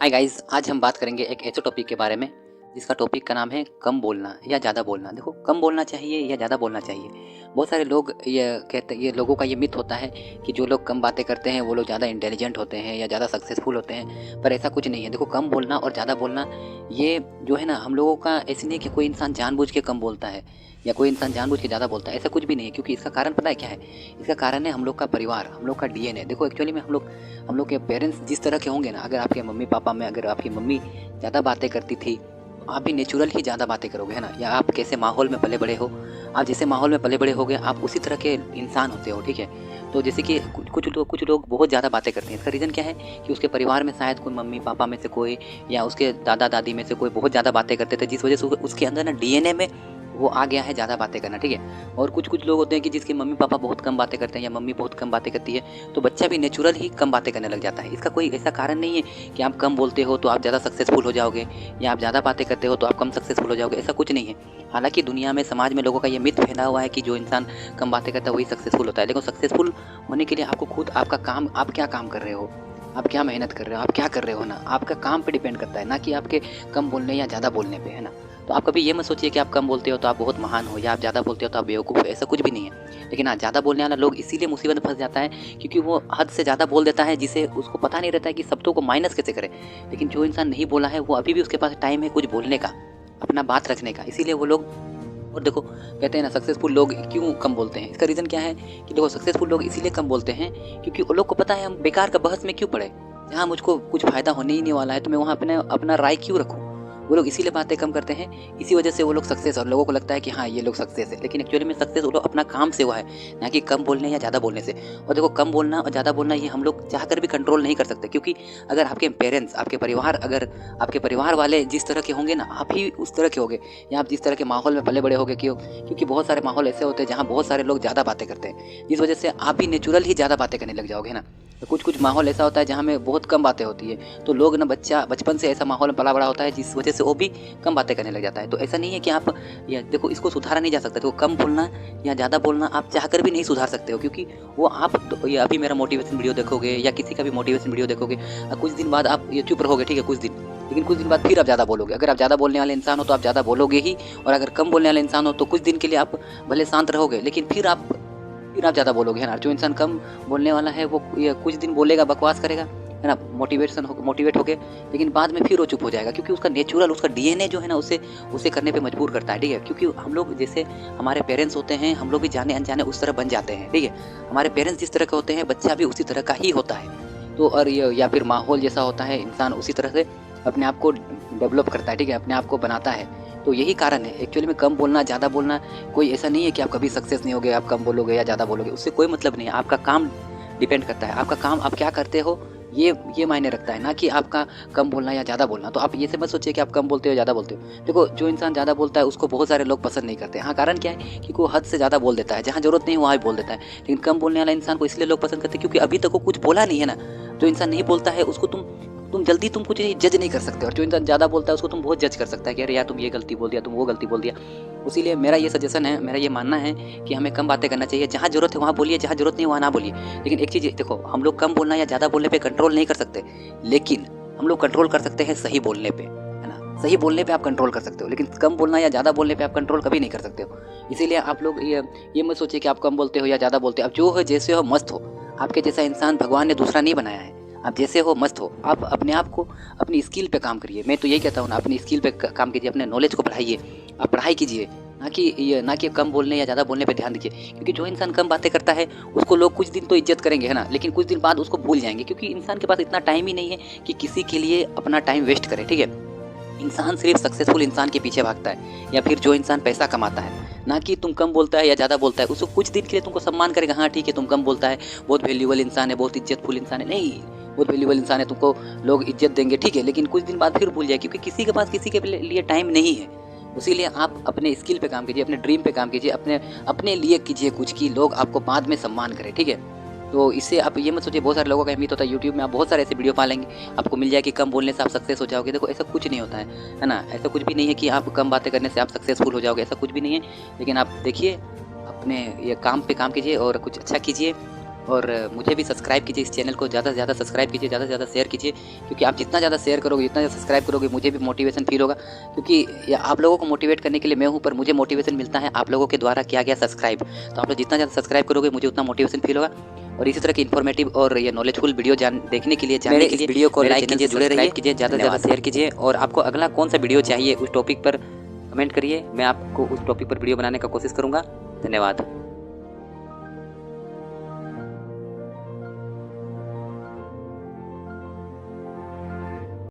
Hi guys, आज हम बात करेंगे एक ऐसे टॉपिक के बारे में जिसका टॉपिक का नाम है कम बोलना या ज़्यादा बोलना। देखो, कम बोलना चाहिए या ज़्यादा बोलना चाहिए। बहुत सारे लोग ये कहते, ये लोगों का ये मिथ होता है कि जो लोग कम बातें करते हैं वो लोग ज़्यादा इंटेलिजेंट होते हैं या ज़्यादा सक्सेसफुल होते हैं, पर ऐसा कुछ नहीं है। देखो, कम बोलना और ज़्यादा बोलना ये जो है ना, हम लोगों का ऐसे नहीं है कि कोई इंसान जानबूझ के कम बोलता है या कोई इंसान जानबूझ के ज़्यादा बोलता है, ऐसा कुछ भी नहीं है। क्योंकि इसका कारण पता है क्या है? इसका कारण है हम लोग का परिवार, हम लोग का डीएनए। देखो, एक्चुअली में हम लोग के पेरेंट्स जिस तरह के होंगे ना, अगर आपके मम्मी पापा में अगर आपकी मम्मी ज़्यादा बातें करती थी तो आप भी नेचुरल ही ज़्यादा बातें करोगे, है ना। या आप कैसे माहौल में पले बड़े हो, आप जैसे माहौल में पले बड़े होगे आप उसी तरह के इंसान होते हो, ठीक है। तो जैसे कि कुछ लोग बहुत ज़्यादा बातें करते हैं। इसका रीज़न क्या है कि उसके परिवार में शायद कोई मम्मी पापा में से कोई या उसके दादा दादी में से कोई बहुत ज़्यादा बातें करते थे, जिस वजह से उसके अंदर ना डीएनए में वो आ गया है ज़्यादा बातें करना, ठीक है। और कुछ लोग होते हैं कि जिसके मम्मी पापा बहुत कम बातें करते हैं या मम्मी बहुत कम बातें करती है, तो बच्चा भी नेचुरल ही कम बातें करने लग जाता है। इसका कोई ऐसा कारण नहीं है कि आप कम बोलते हो तो आप ज़्यादा सक्सेसफुल हो जाओगे या आप ज़्यादा बातें करते हो तो आप कम सक्सेसफुल हो जाओगे, ऐसा कुछ नहीं है। हालाँकि दुनिया में, समाज में लोगों का ये मिथ फैला हुआ है कि जो इंसान कम बातें करता है वही सक्सेसफुल होता है। लेकिन सक्सेसफुल होने के लिए आपको खुद आपका काम, आप क्या काम कर रहे हो, आप क्या मेहनत कर रहे हो, आप क्या कर रहे हो ना, आपका काम पे डिपेंड करता है, ना कि आपके कम बोलने या ज़्यादा बोलने पे, है ना। तो आप कभी ये मत सोचिए कि आप कम बोलते हो तो आप बहुत महान हो या आप ज़्यादा बोलते हो तो आप बेवकूफ़ हो, ऐसा कुछ भी नहीं है। लेकिन हाँ, ज़्यादा बोलने वाला लोग इसीलिए मुसीबत में फँस जाता है क्योंकि वो हद से ज़्यादा बोल देता है, जिसे उसको पता नहीं रहता है कि शब्दों को माइनस कैसे करे। लेकिन जो इंसान नहीं बोला है वो अभी भी उसके पास टाइम है कुछ बोलने का, अपना बात रखने का, इसीलिए वो लोग। और देखो, कहते हैं ना सक्सेसफुल लोग क्यों कम बोलते हैं, इसका रीज़न क्या है कि देखो, सक्सेसफुल लोग इसीलिए कम बोलते हैं क्योंकि उन लोग को पता है हम बेकार का बहस में क्यों पड़े, जहाँ मुझको कुछ फ़ायदा होने ही नहीं वाला है तो मैं वहाँ अपना अपना राय क्यों रखूँ। वो लोग इसीलिए बातें कम करते हैं, इसी वजह से वो लोग सक्सेस, और लोगों को लगता है कि हाँ, ये लोग सक्सेस है, लेकिन एक्चुअली में सक्सेस वो लोग अपना काम से हुआ है, ना कि कम बोलने या ज़्यादा बोलने से। और देखो, कम बोलना और ज़्यादा बोलना ये हम लोग चाह कर भी कंट्रोल नहीं कर सकते, क्योंकि अगर आपके पेरेंट्स, आपके परिवार, अगर आपके परिवार वाले जिस तरह के होंगे ना, आप ही उस तरह के होगे, या आप जिस तरह के माहौल में पले बड़े होगे, क्योंकि बहुत सारे माहौल ऐसे होते हैं जहाँ बहुत सारे लोग ज़्यादा बातें करते हैं, जिस वजह से आप भी नेचुरल ही ज़्यादा बातें करने लग जाओगे, है ना। तो कुछ माहौल ऐसा होता है जहाँ में बहुत कम बातें होती है, तो लोग ना, बच्चा बचपन से ऐसा माहौल में पला बड़ा होता है जिस वजह से वो भी कम बातें करने लग जाता है। तो ऐसा नहीं है कि आप, ये देखो, इसको सुधारा नहीं जा सकता। तो कम बोलना या ज़्यादा बोलना आप चाहकर भी नहीं सुधार सकते हो, क्योंकि वो आप तो, ये अभी मेरा मोटिवेशन वीडियो देखोगे या किसी का भी मोटिवेशन वीडियो देखोगे, कुछ दिन बाद आप ये चुप रहोगे, ठीक है, कुछ दिन, लेकिन कुछ दिन बाद फिर आप ज़्यादा बोलोगे। अगर आप ज़्यादा बोलने वाले इंसान हो तो आप ज़्यादा बोलोगे ही, और अगर कम बोलने वाले इंसान हो तो कुछ दिन के लिए आप भले शांत रहोगे, लेकिन फिर आप ज़्यादा बोलोगे, है ना। जो इंसान कम बोलने वाला है वो ये कुछ दिन बोलेगा, बकवास करेगा, है ना, मोटिवेट होके, लेकिन बाद में फिर वो चुप हो जाएगा, क्योंकि उसका नेचुरल, उसका डीएनए जो है ना, उसे करने पे मजबूर करता है, ठीक है। क्योंकि हम लोग जैसे, हमारे पेरेंट्स होते हैं, हम लोग भी जाने अनजाने उस तरह बन जाते हैं, ठीक है। हमारे पेरेंट्स जिस तरह के होते हैं बच्चा भी उसी तरह का ही होता है। तो और ये, या फिर माहौल जैसा होता है, इंसान उसी तरह से अपने आप को डेवलप करता है, ठीक है, अपने आप को बनाता है। तो यही कारण है एक्चुअली में कम बोलना, ज़्यादा बोलना। कोई ऐसा नहीं है कि आप कभी सक्सेस नहीं होगे आप कम बोलोगे या ज़्यादा बोलोगे, उससे कोई मतलब नहीं है। आपका काम डिपेंड करता है, आपका काम आप क्या करते हो, ये मायने रखता है, ना कि आपका कम बोलना या ज़्यादा बोलना। तो आप ये से मत सोचिए कि आप कम बोलते हो, ज़्यादा बोलते हो। देखो, जो इंसान ज़्यादा बोलता है उसको बहुत सारे लोग पसंद नहीं करते। हाँ, कारण क्या है? क्योंकि वो हद से ज़्यादा बोल देता है, जहाँ ज़रूरत नहीं वहाँ ही बोल देता है। लेकिन कम बोलने वाला इंसान को इसलिए लोग पसंद करते हैं क्योंकि अभी तक वो कुछ बोला नहीं है ना। जो इंसान नहीं बोलता है उसको तुम जल्दी तुम कुछ जज नहीं कर सकते, और जो इंसान ज़्यादा बोलता है उसको तुम बहुत जज कर सकता है कि अरे यार, तुम ये गलती बोल दिया, तुम वो गलती बोल दिया। इसीलिए मेरा ये सजेशन है, मेरा ये मानना है कि हमें कम बातें करना चाहिए। जहाँ ज़रूरत है वहाँ बोलिए, जहाँ ज़रूरत नहीं है वहाँ ना बोलिए। लेकिन एक चीज़ देखो, हम लोग कम बोलना या ज़्यादा बोलने पे कंट्रोल नहीं कर सकते, लेकिन हम लोग कंट्रोल कर सकते हैं सही बोलने पे, है ना। सही बोलने पे आप कंट्रोल कर सकते हो, लेकिन कम बोलना या ज़्यादा बोलने पे आप कंट्रोल कभी नहीं कर सकते हो। इसीलिए आप लोग ये मत सोचिए कि आप कम बोलते हो या ज़्यादा बोलते हो। आप जो हो, जैसे हो, मस्त हो। आपके जैसा इंसान भगवान ने दूसरा नहीं बनाया है। आप जैसे हो मस्त हो। आप अपने आप को, अपनी स्किल पे काम करिए। मैं तो यही कहता हूँ ना, अपनी स्किल पे काम कीजिए, अपने नॉलेज को बढ़ाइए, आप पढ़ाई कीजिए, ना कि कम बोलने या ज़्यादा बोलने पे ध्यान दीजिए। क्योंकि जो इंसान कम बातें करता है उसको लोग कुछ दिन तो इज्जत करेंगे, है ना, लेकिन कुछ दिन बाद उसको भूल जाएंगे, क्योंकि इंसान के पास इतना टाइम ही नहीं है कि किसी के लिए अपना टाइम वेस्ट करे, ठीक है। इंसान सिर्फ सक्सेसफुल इंसान के पीछे भागता है, या फिर जो इंसान पैसा कमाता है, ना कि तुम कम बोलता है या ज़्यादा बोलता है। उसको कुछ दिन के लिए तुमको सम्मान करेगा, हाँ ठीक है, तुम कम बोलता है, बहुत वैल्यूबल इंसान है, बहुत इज्जतफुल इंसान है, नहीं, बहुत वैल्यूबल इंसान है, तुमको लोग इज्जत देंगे, ठीक है, लेकिन कुछ दिन बाद फिर भूल जाए, क्योंकि किसी के पास किसी के लिए टाइम नहीं है। इसीलिए आप अपने स्किल पे काम कीजिए, अपने ड्रीम पे काम कीजिए, अपने अपने लिए कीजिए कुछ, कि लोग आपको बाद में सम्मान करें, ठीक है। तो इससे आप ये मत सोचिए, बहुत सारे लोगों का अहमियत होता है, यूट्यूब में आप बहुत सारे ऐसे वीडियो पालेंगे, आपको मिल जाए कि कम बोलने से आप सक्सेस हो जाओगे। देखो, ऐसा कुछ नहीं होता है ना। ऐसा कुछ भी नहीं है कि आप कम बातें करने से आप सक्सेसफुल हो जाओगे, ऐसा कुछ भी नहीं है। लेकिन आप देखिए, अपने ये काम पे काम कीजिए और कुछ अच्छा कीजिए, और मुझे भी सब्सक्राइब कीजिए, इस चैनल को ज़्यादा से ज़्यादा सब्सक्राइब कीजिए, ज़्यादा से ज़्यादा शेयर कीजिए, क्योंकि आप जितना ज़्यादा शेयर करोगे, जितना ज़्यादा सब्सक्राइब करोगे, मुझे भी मोटिवेशन फील होगा, क्योंकि आप लोगों को मोटिवेट करने के लिए मैं हूँ, पर मुझे मोटिवेशन मिलता है आप लोगों के द्वारा किया गया सब्सक्राइब। तो आप लोग जितना ज़्यादा सब्सक्राइब करोगे, मुझे उतना मोटिवेशन फील होगा। और इसी तरह की इन्फॉर्मेटिव और ये नॉलेजफुल वीडियो देखने के लिए, जानने के लिए वीडियो को लाइक कीजिए, जुड़े रहिए, कीजिए, ज़्यादा से ज़्यादा शेयर कीजिए। और आपको अगला कौन सा वीडियो चाहिए उस टॉपिक पर कमेंट करिए, मैं आपको उस टॉपिक पर वीडियो बनाने का कोशिश करूँगा। धन्यवाद।